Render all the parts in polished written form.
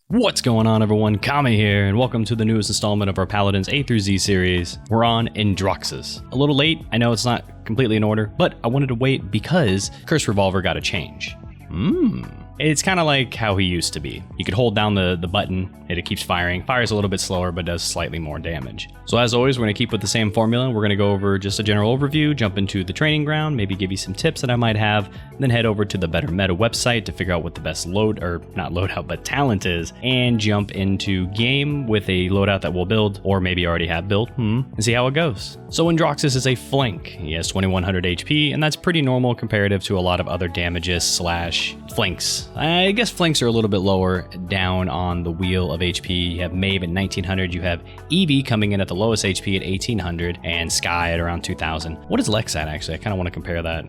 What's going on, everyone? Kami here, and welcome to the newest installment of our Paladins A through Z series. We're on Androxus. A little late, I know it's not completely in order, but I wanted to wait because Cursed Revolver got a change. It's kind of like how he used to be. You could hold down the button, and it keeps firing. Fires a little bit slower, but does slightly more damage. So as always, we're going to keep with the same formula. We're going to go over just a general overview, jump into the training ground, maybe give you some tips that I might have, then head over to the Better Meta website to figure out what the best talent is, and jump into game with a loadout that we'll build, or maybe already have built, and see how it goes. So Androxus is a flank. He has 2100 HP, and that's pretty normal comparative to a lot of other damages slash flanks. I guess flanks are a little bit lower down on the wheel of HP. You have Maeve at 1900, you have Eevee coming in at the lowest HP at 1800, and Sky at around 2000. What is Lex at, actually? I kind of want to compare that.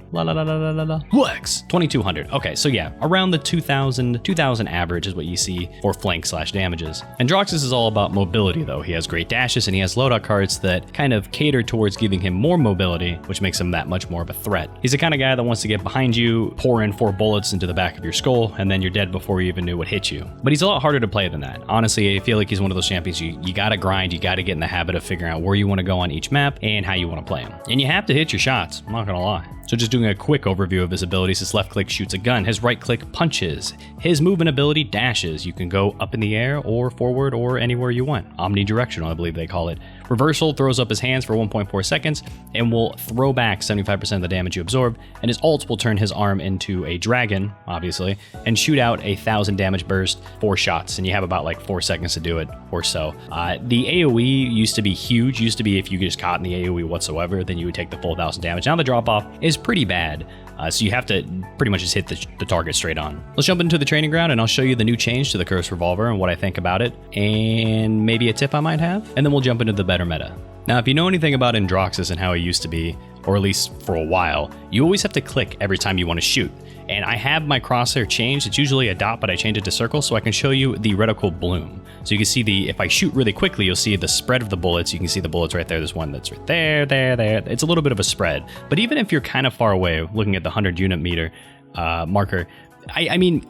Lex, 2200. Okay, so yeah, around the 2000 average is what you see for flank slash damages. Androxus is all about mobility, though. He has great dashes, and he has loadout cards that kind of cater towards giving him more mobility, which makes him that much more of a threat. He's the kind of guy that wants to get behind you, pour in 4 bullets into the back of your skull, and then you're dead before you even knew what hit you. But he's a lot harder to play than that. Honestly, I feel like he's one of those champions you gotta grind, you gotta get in the habit of figuring out where you want to go on each map and how you want to play him. And you have to hit your shots, I'm not gonna lie. So just doing a quick overview of his abilities, his left click shoots a gun, his right click punches, his movement ability dashes. You can go up in the air or forward or anywhere you want. Omnidirectional, I believe they call it. Reversal throws up his hands for 1.4 seconds and will throw back 75% of the damage you absorb, and his ult will turn his arm into a dragon, obviously, and shoot out 1,000 damage burst, 4 shots, and you have about like 4 seconds to do it or so. The AoE used to be huge, used to be if you just caught in the AoE whatsoever, then you would take the full 1,000 damage. Now the drop off is pretty bad. So you have to pretty much just hit the target straight on. Let's jump into the training ground and I'll show you the new change to the Cursed Revolver and what I think about it, and maybe a tip I might have, and then we'll jump into the better meta. Now, if you know anything about Androxus and how he used to be, or at least for a while, you always have to click every time you want to shoot. And I have my crosshair changed. It's usually a dot, but I changed it to circle so I can show you the reticle bloom. So you can see if I shoot really quickly, you'll see the spread of the bullets. You can see the bullets right there. There's one that's right there, there. It's a little bit of a spread. But even if you're kind of far away, looking at the 100 unit meter marker, I mean,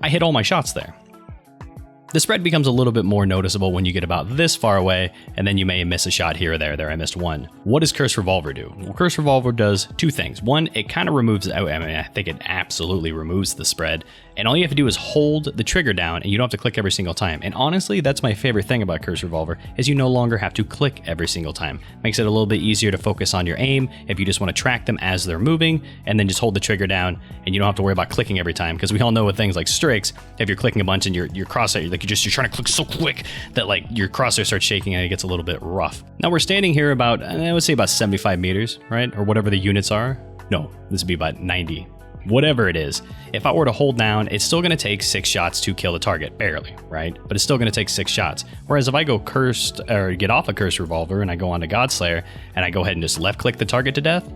I hit all my shots there. The spread becomes a little bit more noticeable when you get about this far away, and then you may miss a shot here or there. There, I missed one. What does Cursed Revolver do? Well, Cursed Revolver does 2 things. One, it kind of removes, I think it absolutely removes the spread, and all you have to do is hold the trigger down, and you don't have to click every single time. And honestly, that's my favorite thing about Cursed Revolver, is you no longer have to click every single time. Makes it a little bit easier to focus on your aim if you just want to track them as they're moving, and then just hold the trigger down, and you don't have to worry about clicking every time, because we all know with things like Strix, if you're clicking a bunch and your crosshair, you're trying to click so quick that like your crosshair starts shaking and it gets a little bit rough. Now we're standing here about, I would say about 75 meters, right? Or whatever the units are. No, this would be about 90. Whatever it is. If I were to hold down, it's still going to take 6 shots to kill the target, barely, right? But it's still going to take 6 shots. Whereas if I go cursed or get off a Cursed Revolver and I go on to Godslayer and I go ahead and just left click the target to death,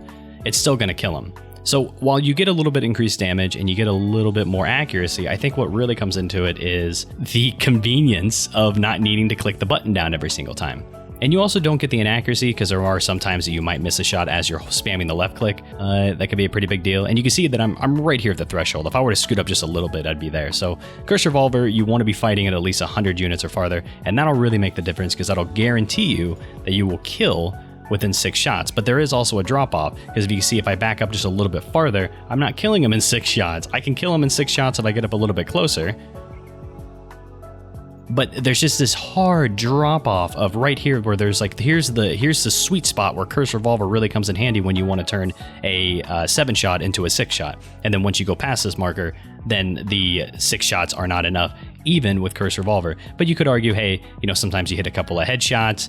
it's still going to kill him. So while you get a little bit increased damage and you get a little bit more accuracy, I think what really comes into it is the convenience of not needing to click the button down every single time. And you also don't get the inaccuracy because there are some times that you might miss a shot as you're spamming the left click. That could be a pretty big deal. And you can see that I'm right here at the threshold. If I were to scoot up just a little bit, I'd be there. So Cursed Revolver, you want to be fighting at least 100 units or farther, and that'll really make the difference because that'll guarantee you that you will kill within 6 shots. But there is also a drop off, because if you see, if I back up just a little bit farther, I'm not killing him in 6 shots. I can kill him in 6 shots if I get up a little bit closer. But there's just this hard drop off of right here where there's like, here's the sweet spot where Cursed Revolver really comes in handy when you want to turn a 7 shot into a 6 shot. And then once you go past this marker, then the 6 shots are not enough, even with Cursed Revolver. But you could argue, hey, sometimes you hit a couple of headshots,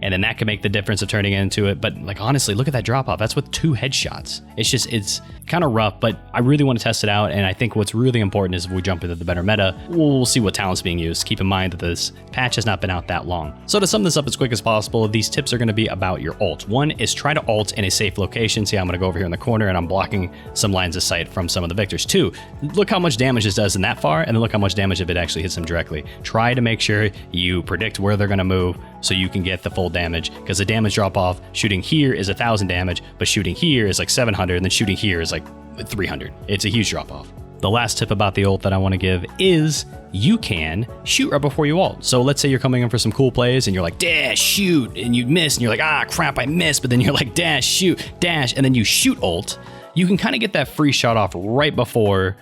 and then that could make the difference of turning into it. But like, honestly, look at that drop off. That's with 2 headshots. It's kind of rough, but I really want to test it out. And I think what's really important is if we jump into the better meta, we'll see what talent's being used. Keep in mind that this patch has not been out that long. So to sum this up as quick as possible, these tips are going to be about your ult. 1 is try to ult in a safe location. See, I'm going to go over here in the corner and I'm blocking some lines of sight from some of the victors. 2, look how much damage this does in that far, and then look how much damage if it actually hits them directly. Try to make sure you predict where they're going to move so you can get the full damage, because the damage drop off shooting here is 1,000 damage, but shooting here is like 700, and then shooting here is like 300. It's a huge drop off. The last tip about the ult that I want to give is you can shoot right before you ult. So let's say you're coming in for some cool plays and you're like, dash, shoot, and you miss, and you're like, ah, crap, I missed, but then you're like, dash, shoot, dash, and then you shoot ult. You can kind of get that free shot off right before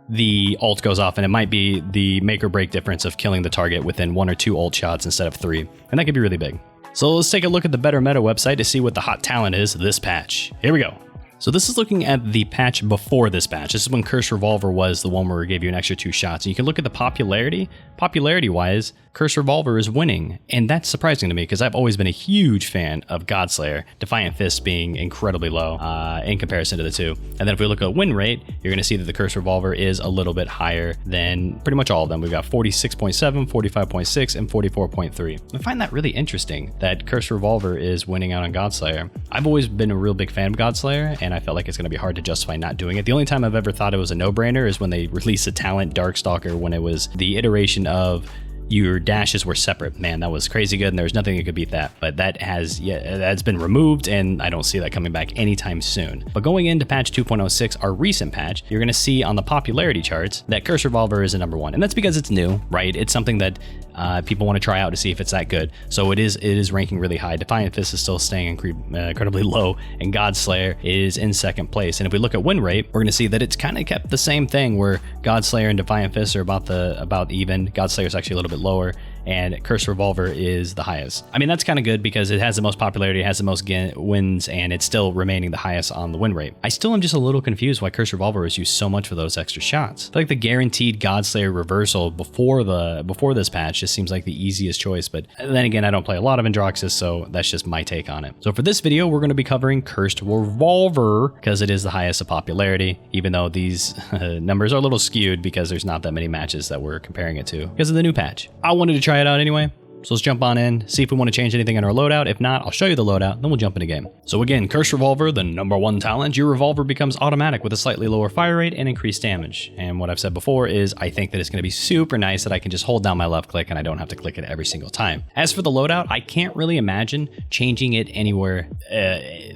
the ult goes off, and it might be the make or break difference of killing the target within 1 or 2 ult shots instead of 3, and that could be really big. So let's take a look at the Better Meta website to see what the hot talent is this patch. Here we go. So this is looking at the patch before this patch. This is when Cursed Revolver was the one where we gave you an extra 2 shots. And you can look at the popularity. Popularity-wise, Cursed Revolver is winning. And that's surprising to me because I've always been a huge fan of Godslayer, Defiant Fist being incredibly low in comparison to the two. And then if we look at win rate, you're going to see that the Cursed Revolver is a little bit higher than pretty much all of them. We've got 46.7, 45.6, and 44.3. I find that really interesting that Cursed Revolver is winning out on Godslayer. I've always been a real big fan of Godslayer, and I felt like it's going to be hard to justify not doing it. The only time I've ever thought it was a no-brainer is when they released the talent Darkstalker, when it was the iteration of your dashes were separate. Man, that was crazy good, and there's nothing that could beat that. But that has, that's been removed, and I don't see that coming back anytime soon. But going into patch 2.06, our recent patch, you're going to see on the popularity charts that Cursed Revolver is a #1, and that's because it's new, right? It's something that people want to try out to see if it's that good. So it is ranking really high. Defiant Fist is still staying incredibly low, and Godslayer is in second place. And if we look at win rate, we're going to see that it's kind of kept the same thing, where Godslayer and Defiant Fist are about even. Godslayer is actually a little bit lower, and Cursed Revolver is the highest. I mean, that's kind of good because it has the most popularity, it has the most wins, and it's still remaining the highest on the win rate. I still am just a little confused why Cursed Revolver is used so much for those extra shots. I feel like the guaranteed Godslayer reversal before this patch just seems like the easiest choice, but then again, I don't play a lot of Androxus, so that's just my take on it. So for this video, we're going to be covering Cursed Revolver because it is the highest of popularity, even though these numbers are a little skewed because there's not that many matches that we're comparing it to because of the new patch. I wanted to try it out anyway, so let's jump on in, see if we want to change anything in our loadout. If not, I'll show you the loadout, then we'll jump into game. So again, Cursed Revolver, the #1 talent. Your revolver becomes automatic with a slightly lower fire rate and increased damage. And what I've said before is I think that it's going to be super nice that I can just hold down my left click and I don't have to click it every single time. As for the loadout, I can't really imagine changing it anywhere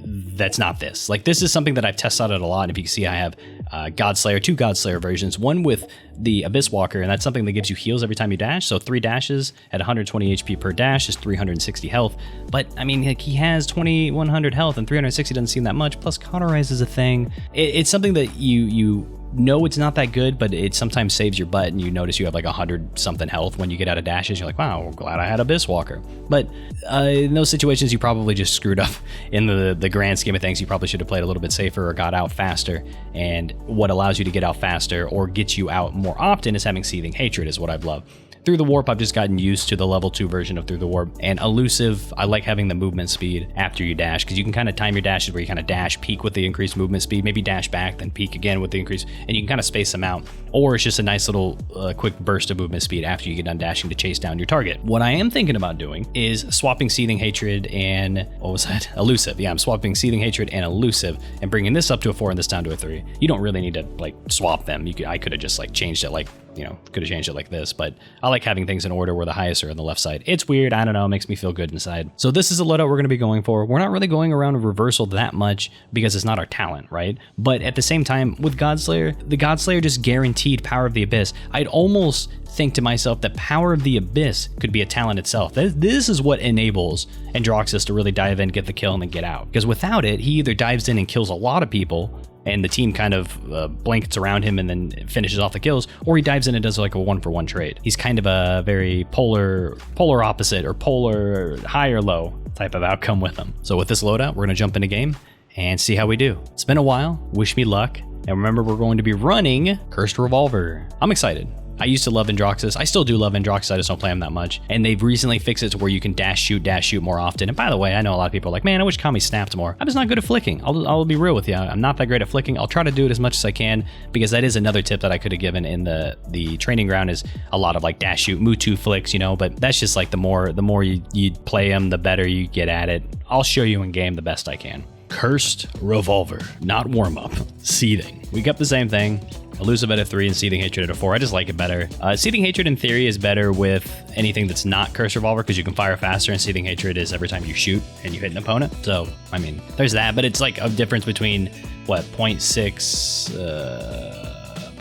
that's not this. Like, this is something that I've tested out a lot. If you can see, I have Godslayer, 2 Godslayer versions, one with the Abyss Walker, and that's something that gives you heals every time you dash. So 3 dashes at 120 HP per dash is 360 health. But I mean, like, he has 2100 health, and 360 doesn't seem that much. Plus, Cauterize is a thing. It's something that you know it's not that good, but it sometimes saves your butt, and you notice you have like 100 something health when you get out of dashes. You're like, wow, I'm glad I had Abyss Walker. But in those situations, you probably just screwed up in the grand scheme of things. You probably should have played a little bit safer or got out faster. And what allows you to get out faster or get you out more often is having Seething Hatred, is what I've loved. Through the Warp, I've just gotten used to the level 2 version of Through the Warp. And Elusive, I like having the movement speed after you dash, because you can kind of time your dashes where you kind of dash, peak with the increased movement speed, maybe dash back, then peak again with the increase, and you can kind of space them out. Or it's just a nice little quick burst of movement speed after you get done dashing to chase down your target. What I am thinking about doing is swapping Seething Hatred and, what was that? Elusive. Yeah, I'm swapping Seething Hatred and Elusive and bringing this up to a 4 and this down to a 3. You don't really need to like swap them. I could have just like changed it like, could have changed it like this, but I like having things in order where the highest are on the left side. It's weird, I don't know, it makes me feel good inside. So this is a loadout we're going to be going for. We're not really going around a reversal that much because it's not our talent, right? But at the same time, with Godslayer, the Godslayer just guaranteed Power of the Abyss. I'd almost think to myself that Power of the Abyss could be a talent itself. This is what enables Androxus to really dive in, get the kill, and then get out. Because without it, he either dives in and kills a lot of people, and the team kind of blankets around him and then finishes off the kills, or he dives in and does like a 1-for-1 trade. He's kind of a very polar opposite, or polar high or low type of outcome with him. So with this loadout, we're gonna jump into game and see how we do. It's been a while, wish me luck, and remember, we're going to be running Cursed Revolver. I'm excited. I used to love Androxus. I still do love Androxus, I just don't play him that much. And they've recently fixed it to where you can dash shoot more often. And by the way, I know a lot of people are like, man, I wish Kami snapped more. I'm just not good at flicking. I'll be real with you. I'm not that great at flicking. I'll try to do it as much as I can, because that is another tip that I could have given in the training ground, is a lot of like dash shoot, Mutu flicks, but that's just like the more you play them, the better you get at it. I'll show you in game the best I can. Cursed Revolver, not warm up, Seething. We kept the same thing. Elusive at a 3 and Seething Hatred at a 4. I just like it better. Seething Hatred in theory is better with anything that's not Cursed Revolver, because you can fire faster, and Seething Hatred is every time you shoot and you hit an opponent. So, I mean, there's that, but it's like a difference between, what, 0.6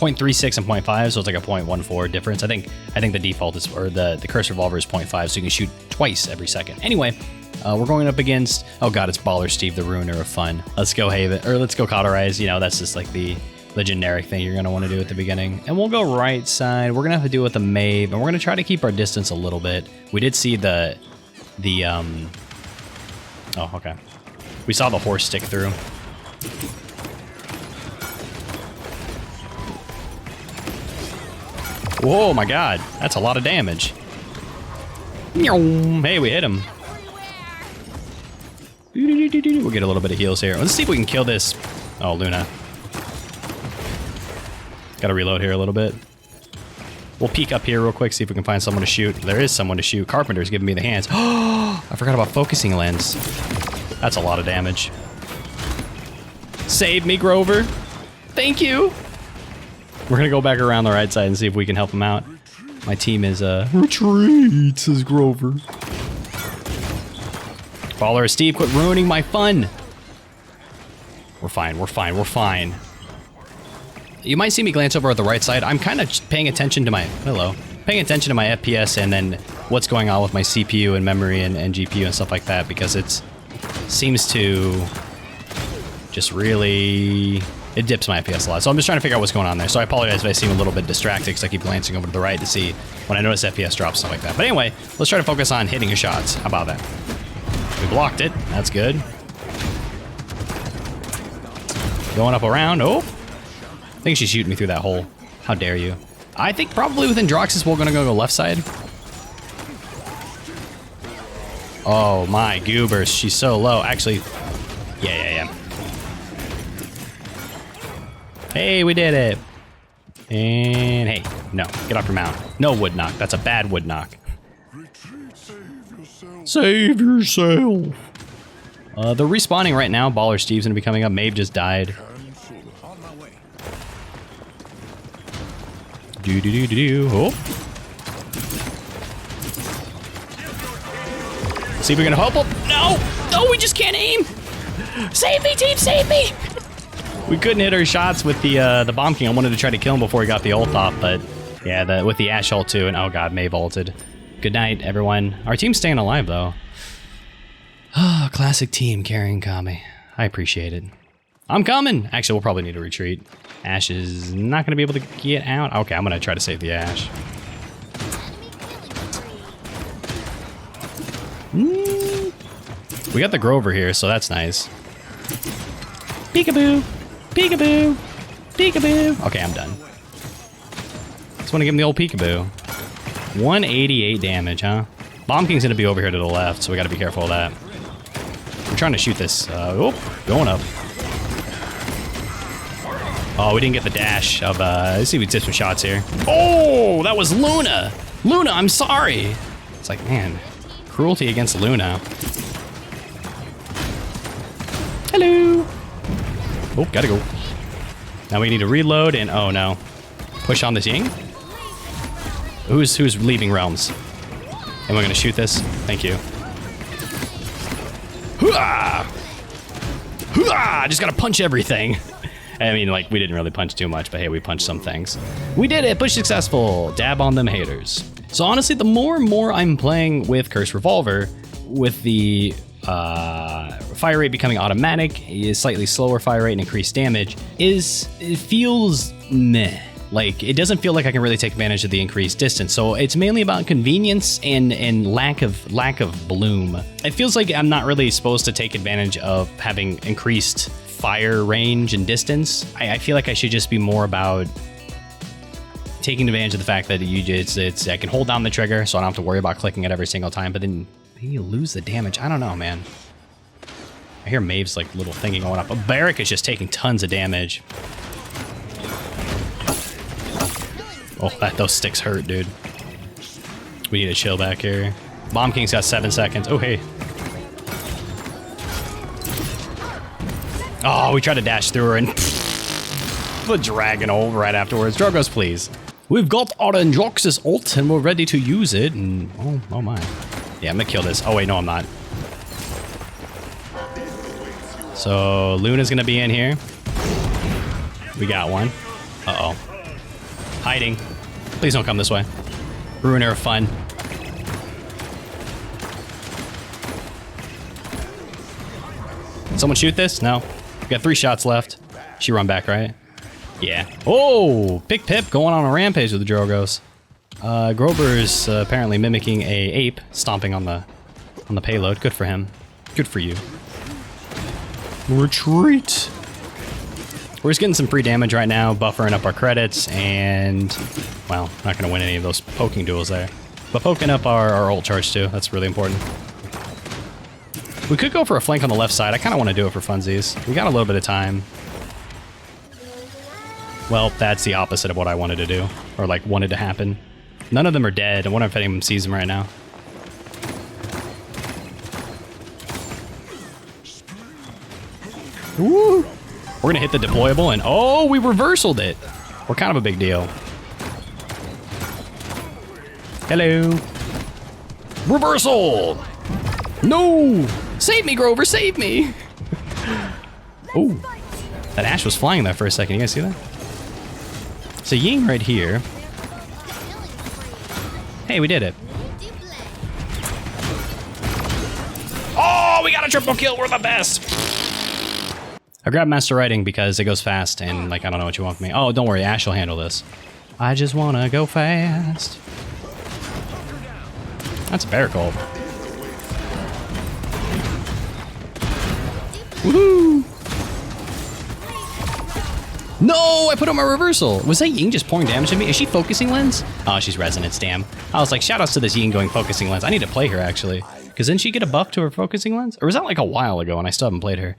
0.36 and 0.5, so it's like a 0.14 difference. I think the default is, or the Curse Revolver is 0.5, so you can shoot twice every second. Anyway, we're going up against, oh god, it's Baller Steve, the ruiner of fun. Let's go Haven, or let's go Cauterize. You know, that's just like the generic thing you're gonna want to do at the beginning. And we'll go right side. We're gonna have to deal with the Maeve, and we're gonna try to keep our distance a little bit. We did see oh, okay. We saw the horse stick through. Whoa, my god. That's a lot of damage. Hey, we hit him. We'll get a little bit of heals here. Let's see if we can kill this. Oh, Luna. Gotta reload here a little bit. We'll peek up here real quick, see if we can find someone to shoot. There is someone to shoot. Carpenter's giving me the hands. Oh, I forgot about focusing lens. That's a lot of damage. Save me, Grover. Thank you. We're gonna go back around the right side and see if we can help him out. My team is, retreat, says Grover. Baller Steve, quit ruining my fun. We're fine, we're fine, we're fine. You might see me glance over at the right side. I'm kind of paying attention to my, paying attention to my FPS and then what's going on with my CPU and memory and GPU and stuff like that, because it seems to just really, it dips my FPS a lot. So I'm just trying to figure out what's going on there. So I apologize if I seem a little bit distracted because I keep glancing over to the right to see when I notice FPS drops, stuff like that. But anyway, let's try to focus on hitting your shots. How about that? We blocked it. That's good. Going up around. Oh. I think she's shooting me through that hole. How dare you? I think probably with Androxus, we're gonna go left side. Oh my goobers, she's so low. Actually, yeah. Hey, we did it. And hey, no, get off your mount. No wood knock, that's a bad wood knock. Save yourself. They're respawning right now. Baller Steve's gonna be coming up. Maeve just died. Oh. See if we can help him. No, we just can't aim. Save me, team, save me. We couldn't hit our shots with the Bomb King. I wanted to try to kill him before he got the ult off, but yeah, with the Ash ult too. And oh god, Maeve ulted. Good night, everyone. Our team's staying alive though. Ah, classic team carrying Kami. I appreciate it. I'm coming. Actually, we'll probably need to retreat. Ash is not going to be able to get out. Okay, I'm going to try to save the Ash. We got the Grover here, so that's nice. Peekaboo. Peekaboo. Peekaboo. Okay, I'm done. Just want to give him the old peekaboo. 188 damage, huh? Bomb King's going to be over here to the left, so we got to be careful of that. We're trying to shoot this. Oh, going up. Oh, we didn't get the dash of, let's see if we did some shots here. Oh, that was Luna. Luna, I'm sorry. It's like, man, cruelty against Luna. Hello. Oh, gotta go. Now we need to reload and, oh no. Push on this Ying. Who's leaving realms? Am I gonna shoot this? Thank you. Hooah! Hooah! Just gotta punch everything. I mean, like, we didn't really punch too much, but hey, we punched some things. We did it! Push successful! Dab on them haters. So honestly, the more and more I'm playing with Curse Revolver, with the fire rate becoming automatic, is slightly slower fire rate and increased damage, it feels meh. Like, it doesn't feel like I can really take advantage of the increased distance. So it's mainly about convenience and lack of bloom. It feels like I'm not really supposed to take advantage of having increased fire range and distance. I feel like I should just be more about taking advantage of the fact that I can hold down the trigger, so I don't have to worry about clicking it every single time. But then you lose the damage. I don't know, man. I hear Maeve's like little thingy going up. But Barrack is just taking tons of damage. Oh, those sticks hurt, dude. We need to chill back here. Bomb King's got 7 seconds. Oh, hey. Oh, we tried to dash through her and the dragon ult right afterwards. Drogos, please. We've got our Androxus ult and we're ready to use it. And oh my. Yeah, I'm gonna kill this. Oh wait, no, I'm not. So Luna's gonna be in here. We got one. Uh-oh. Hiding. Please don't come this way. Ruiner of fun. Someone shoot this? No. We got 3 shots left. She run back, right? Yeah. Oh, Big Pip going on a rampage with the Drogos. Grover's apparently mimicking a ape, stomping on the payload. Good for him. Good for you. Retreat. We're just getting some free damage right now, buffering up our credits, and, well, not going to win any of those poking duels there. But poking up our ult charge too, that's really important. We could go for a flank on the left side. I kind of want to do it for funsies. We got a little bit of time. Well, that's the opposite of what I wanted to do, or like wanted to happen. None of them are dead. I wonder if any of them sees them right now. Woo! We're gonna hit the deployable and oh, we reversaled it. We're kind of a big deal. Hello. Reversal! No! Save me, Grover, save me! Oh, that Ash was flying there for a second. You guys see that? So Ying right here. Hey, we did it. Oh, we got a triple kill. We're the best. I grabbed Master Writing because it goes fast and like, I don't know what you want from me. Oh, don't worry. Ash will handle this. I just want to go fast. That's a bear cult. Woohoo! No, I put on my reversal. Was that Ying just pouring damage at me? Is she focusing lens? Oh, she's resonance, damn. I was like, shout outs to this Ying going focusing lens. I need to play her actually. Because didn't she get a buff to her focusing lens? Or was that like a while ago and I still haven't played her?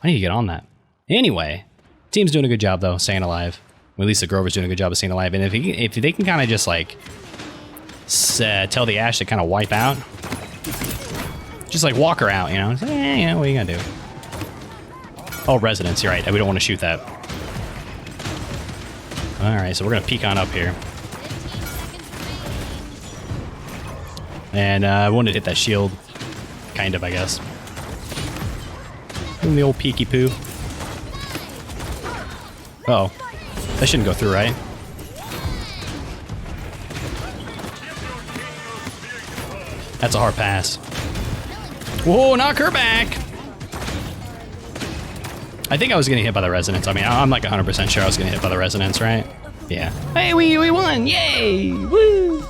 I need to get on that. Anyway, team's doing a good job though, staying alive. Well, at least the Grover's doing a good job of staying alive. And if they can kind of just like tell the Ash to kind of wipe out, just like walk her out, you know? It's like, yeah, what are you gonna do? Oh, resonance, you're right. We don't want to shoot that. All right, so we're gonna peek on up here. And I wanted to hit that shield, kind of, I guess. Doing the old peeky poo. Uh oh, that shouldn't go through, right? That's a hard pass. Whoa, knock her back! I think I was getting hit by the resonance. I mean, I'm like 100% sure I was getting hit by the resonance, right? Yeah. Hey, we won! Yay! Woo!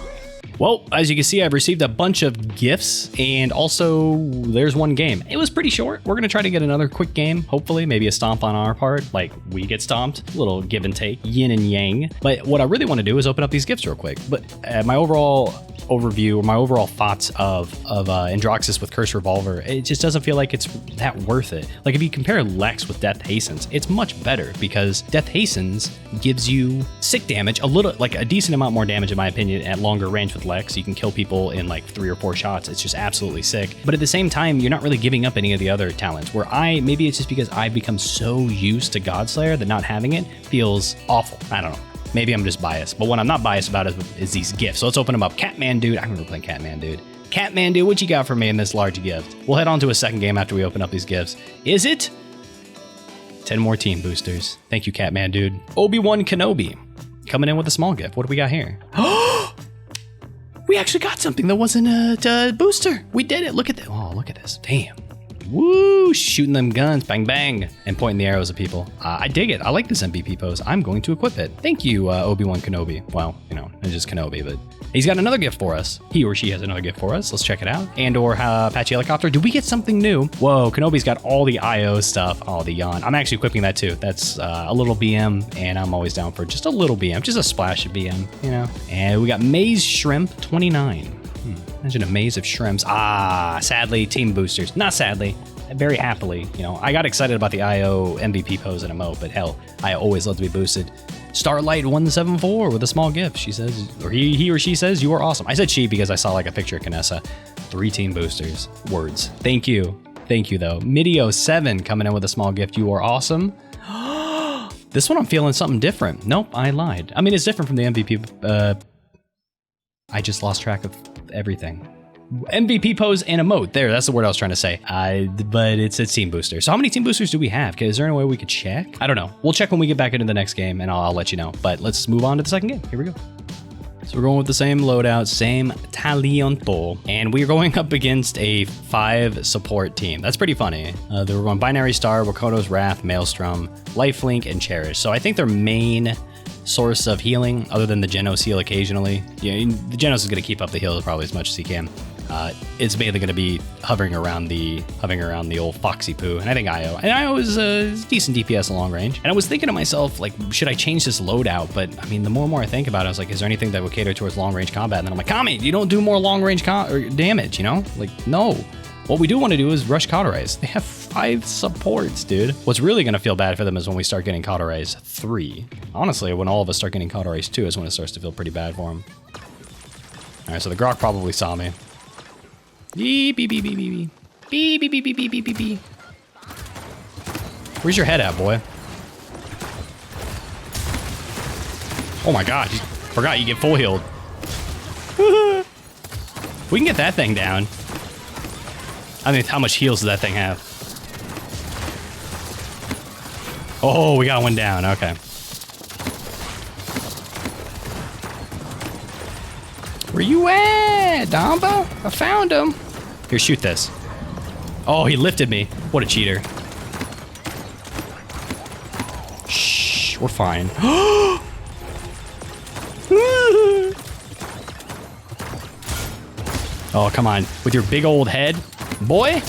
Well, as you can see, I've received a bunch of gifts, and also there's one game. It was pretty short. We're gonna try to get another quick game, hopefully, maybe a stomp on our part, like we get stomped, a little give and take, yin and yang. But what I really want to do is open up these gifts real quick. But my overall overview, or my overall thoughts of Androxus with Cursed Revolver, it just doesn't feel like it's that worth it. Like if you compare Lex with Death Hastens, it's much better because Death Hastens gives you sick damage, a little, like a decent amount more damage in my opinion at longer range with Lex. You can kill people in like 3 or 4 shots. It's just absolutely sick. But at the same time, you're not really giving up any of the other talents where maybe it's just because I've become so used to Godslayer that not having it feels awful. I don't know. Maybe I'm just biased, but what I'm not biased about is these gifts. So let's open them up. Catman Dude. I remember playing Catman Dude. Catman Dude, what you got for me in this large gift? We'll head on to a second game after we open up these gifts. Is it 10 more team boosters? Thank you, Catman Dude. Obi-Wan Kenobi coming in with a small gift. What do we got here? We actually got something that wasn't a booster. We did it. Look at that. Oh, look at this. Damn. Woo, shooting them guns, bang, bang, and pointing the arrows at people. I dig it. I like this MVP pose. I'm going to equip it. Thank you, Obi-Wan Kenobi. Well, you know, it's just Kenobi, but he's got another gift for us. He or she has another gift for us. Let's check it out. And or Apache Helicopter. Did we get something new? Whoa, Kenobi's got all the IO stuff. Oh, the yawn. I'm actually equipping that too. That's a little BM, and I'm always down for just a little BM, just a splash of BM, you know? And we got Maze Shrimp 29. Imagine a maze of shrimps. Sadly, team boosters. Not sadly, very happily. You know, I got excited about the IO MVP pose and emote, but hell, I always love to be boosted. Starlight174 with a small gift. She says, or he or she says, you are awesome. I said she because I saw like a picture of Kanessa. 3 team boosters. Words. Thank you. Thank you though. Midio7 coming in with a small gift. You are awesome. This one I'm feeling something different. Nope, I lied. I mean, it's different from the MVP. I just lost track of everything. MVP pose and emote. There, that's the word I was trying to say. But it's a team booster. So how many team boosters do we have? Is there any way we could check? I don't know. We'll check when we get back into the next game, and I'll let you know. But let's move on to the second game. Here we go. So we're going with the same loadout, same talento, and we're going up against a 5 support team. That's pretty funny. We're going Binary Star, Wakono's Wrath, Maelstrom, Lifelink, and Cherish. So I think their main source of healing, other than the Genos heal occasionally, the Genos is going to keep up the heals probably as much as he can. It's mainly going to be hovering around the old Foxy Poo, and I think Io. And Io is decent DPS in long range. And I was thinking to myself, like, should I change this loadout? But I mean, the more and more I think about it, I was like, is there anything that would cater towards long range combat? And then I'm like, Kami, you don't do more long range damage, you know? Like, no. What we do want to do is rush Cauterize. They have 5 supports, dude. What's really going to feel bad for them is when we start getting Cauterize 3. Honestly, when all of us start getting Cauterize 2 is when it starts to feel pretty bad for them. All right, so the Grok probably saw me. Beep, beep, beep, beep, beep, beep, beep, beep, beep, beep, beep, beep, beep. Where's your head at, boy? Oh my god, you forgot you get full healed. We can get that thing down. I mean, how much heals does that thing have? Oh, we got one down, okay. Where you at, Dumbo? I found him. Here, shoot this. Oh, he lifted me. What a cheater. Shh, we're fine. Oh, come on. With your big old head, boy.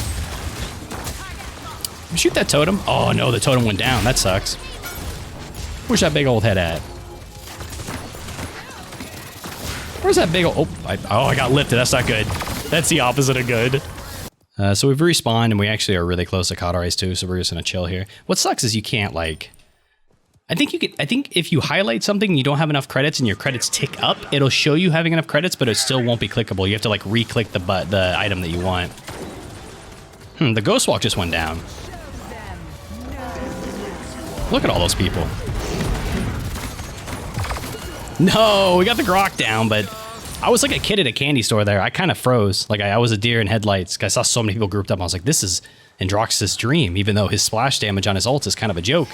Shoot that totem. Oh, no, the totem went down. That sucks. Where's that big old head at? Where's that big old... Oh, I got lifted. That's not good. That's the opposite of good. So we've respawned, and we actually are really close to Cauterize too, so we're just gonna chill here. What sucks is you can't, like... I think if you highlight something and you don't have enough credits and your credits tick up, it'll show you having enough credits, but it still won't be clickable. You have to, like, re-click the item that you want. The Ghost Walk just went down. Look at all those people. No, we got the Grok down, but I was like a kid at a candy store there. I kind of froze. Like I was a deer in headlights. I saw so many people grouped up. I was like, this is Androxus' dream, even though his splash damage on his ult is kind of a joke.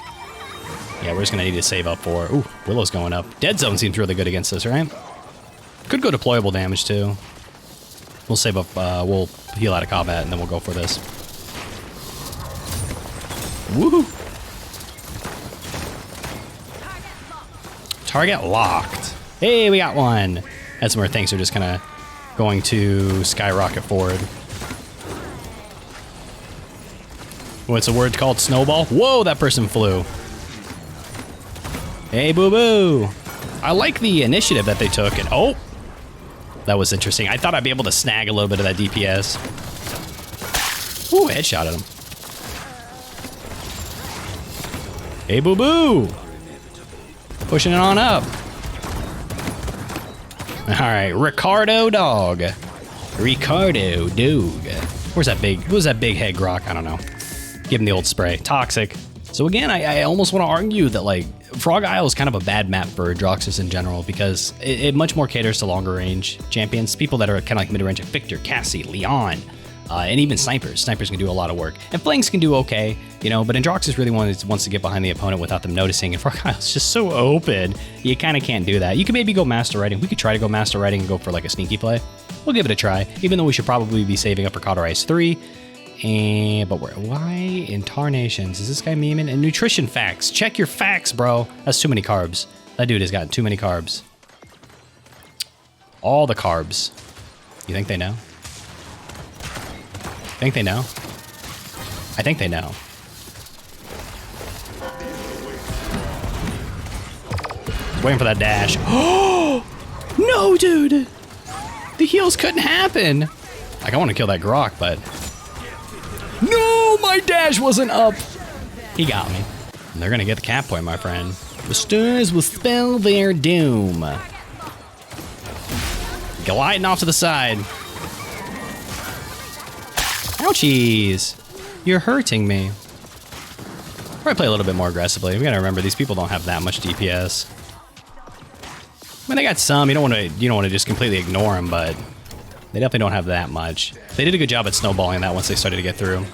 Yeah, we're just going to need to save up for... Ooh, Willow's going up. Dead Zone seems really good against us, right? Could go deployable damage, too. We'll save up... we'll heal out of combat, and then we'll go for this. Woohoo! Target locked. Hey, we got one. That's where things are just kind of going to skyrocket forward. What's a word called? Snowball? Whoa, that person flew. Hey, boo-boo. I like the initiative that they took. And oh, that was interesting. I thought I'd be able to snag a little bit of that DPS. Ooh, headshot at him. Hey, boo-boo. Pushing it on up. All right, Ricardo dog. Ricardo dog. Who's that big head Grok? I don't know. Give him the old spray. Toxic. So again, I almost want to argue that like Frog Isle is kind of a bad map for Androxus in general because it much more caters to longer range champions, people that are kind of like mid-range, like Victor, Cassie, Leon, and even snipers. Snipers can do a lot of work, and flanks can do okay, you know. But Androxus really wants to get behind the opponent without them noticing. And Frog Isle is just so open, you kind of can't do that. You could maybe go Master Riding. We could try to go Master Riding and go for like a sneaky play. We'll give it a try, even though we should probably be saving up for Cauterize 3. But why in tarnations? Is this guy memeing? And nutrition facts. Check your facts, bro. That's too many carbs. That dude has gotten too many carbs. All the carbs. You think they know? Think they know? I think they know. Just waiting for that dash. Oh no, dude! The heals couldn't happen. Like, I want to kill that Grok, but no, my dash wasn't up. He got me. And they're gonna get the cap point, my friend. The stars will spell their doom. Gliding off to the side. Ouchies. You're hurting me. Probably play a little bit more aggressively. We gotta remember these people don't have that much DPS. I mean, they got some. You don't want to just completely ignore them, but They definitely don't have that much. They did a good job at snowballing that once they started to get through.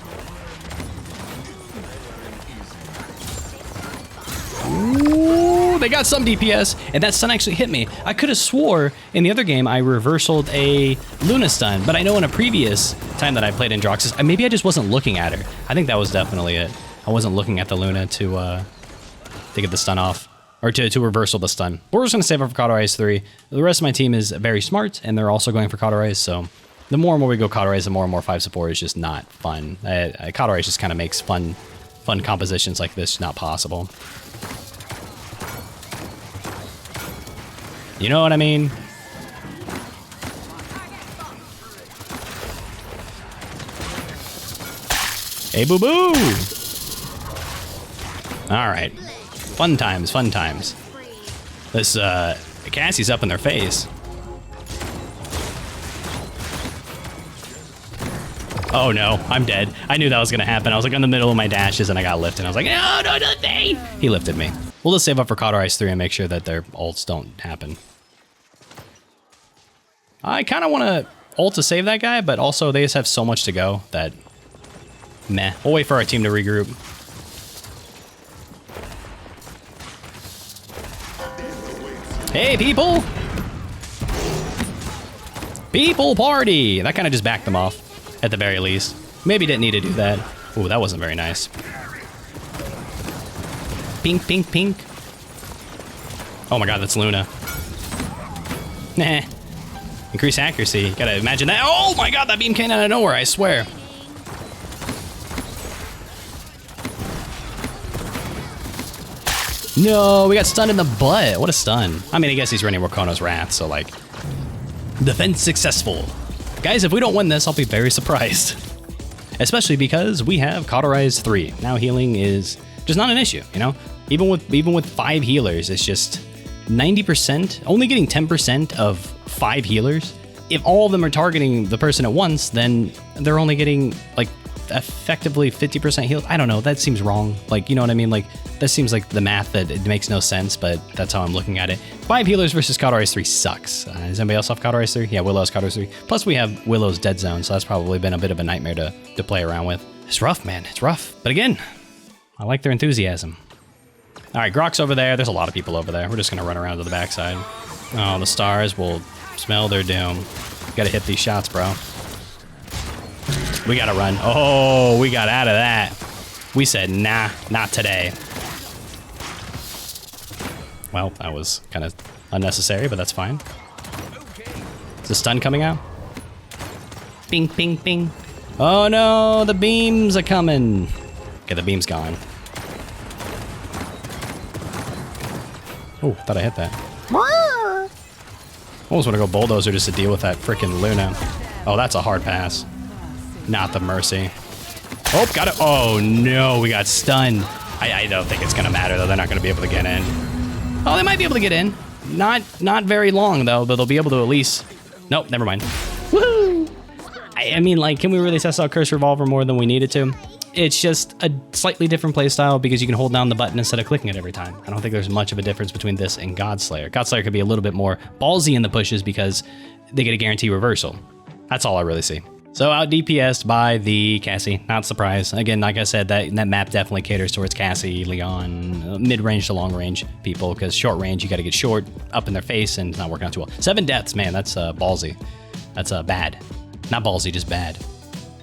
Ooh, they got some DPS, and that stun actually hit me. I could have swore in the other game I reversaled a Luna stun, but I know in a previous time that I played Androxus, maybe I just wasn't looking at her. I think that was definitely it. I wasn't looking at the Luna to get the stun off. Or to reversal the stun. We're just going to save up for Cauterize 3. The rest of my team is very smart, and they're also going for Cauterize, so the more and more we go Cauterize, the more and more 5 support is just not fun. Cauterize just kind of makes fun compositions like this not possible. You know what I mean? Hey, boo-boo! All right. Fun times, fun times. This, Cassie's up in their face. Oh no, I'm dead. I knew that was gonna happen. I was like in the middle of my dashes and I got lifted. I was like, no, not me! He lifted me. We'll just save up for Cauterize 3 and make sure that their ults don't happen. I kind of want to ult to save that guy, but also they just have so much to go that meh. We'll wait for our team to regroup. Hey, people! People party! That kind of just backed them off, at the very least. Maybe didn't need to do that. Ooh, that wasn't very nice. Pink, pink, pink. Oh my god, that's Luna. Nah. Increase accuracy. Gotta imagine that. Oh my god, that beam came out of nowhere, I swear. No, we got stunned in the butt. What a stun. I mean, I guess he's running Rakono's Wrath, so like, defense successful. Guys, if we don't win this, I'll be very surprised. Especially because we have Cauterize 3. Now healing is just not an issue, you know? Even with 5 healers, it's just 90%, only getting 10% of 5 healers. If all of them are targeting the person at once, then they're only getting like effectively 50% healed. I don't know, that seems wrong. Like, you know what I mean? Like, that seems like the math that it makes no sense, but that's how I'm looking at it. 5 healers versus Cauterize 3 sucks. Does anybody else have Cauterize 3? Yeah, Willow's Cauterize 3. Plus we have Willow's Dead Zone, so that's probably been a bit of a nightmare to play around with. It's rough, man, it's rough. But again, I like their enthusiasm. All right, Grok's over there. There's a lot of people over there. We're just gonna run around to the backside. Oh, the stars will smell their doom. Gotta hit these shots, bro. We gotta run. Oh, we got out of that. We said, nah, not today. Well, that was kind of unnecessary, but that's fine. Is the stun coming out? Bing, bing, bing. Oh no, the beams are coming. Okay, the beam's gone. Oh, thought I hit that. I almost want to go Bulldozer just to deal with that freaking Luna. Oh, that's a hard pass. Not the Mercy. Oh, got it. Oh, no, we got stunned. I don't think it's going to matter, though. They're not going to be able to get in. Oh, they might be able to get in. Not very long, though, but they'll be able to at least... Nope, never mind. Woo! I mean, like, can we really test out Curse Revolver more than we needed to? It's just a slightly different playstyle because you can hold down the button instead of clicking it every time. I don't think there's much of a difference between this and Godslayer. Godslayer could be a little bit more ballsy in the pushes because they get a guarantee reversal. That's all I really see. So out DPS'd by the Cassie, not surprised. Again, like I said, that map definitely caters towards Cassie, Leon, mid-range to long-range people, because short range, you got to get short, up in their face, and it's not working out too well. 7 deaths, man, that's ballsy. That's bad. Not ballsy, just bad.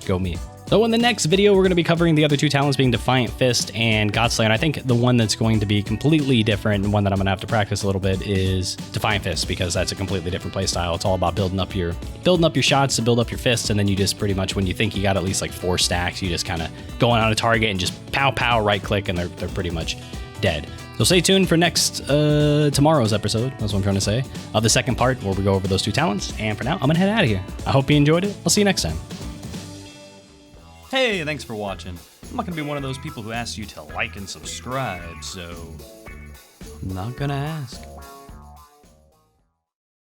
Go me. So in the next video, we're going to be covering the other 2 talents being Defiant Fist and Godslayer. And I think the one that's going to be completely different and one that I'm going to have to practice a little bit is Defiant Fist, because that's a completely different play style. It's all about building up your shots to build up your fists, and then you just pretty much, when you think you got at least like 4 stacks, you just kind of go on a target and just pow pow right click, and they're pretty much dead. So stay tuned for tomorrow's episode, that's what I'm trying to say, of the second part where we go over those 2 talents. And for now, I'm going to head out of here. I hope you enjoyed it. I'll see you next time. Hey, thanks for watching. I'm not gonna be one of those people who asks you to like and subscribe, so I'm not gonna ask.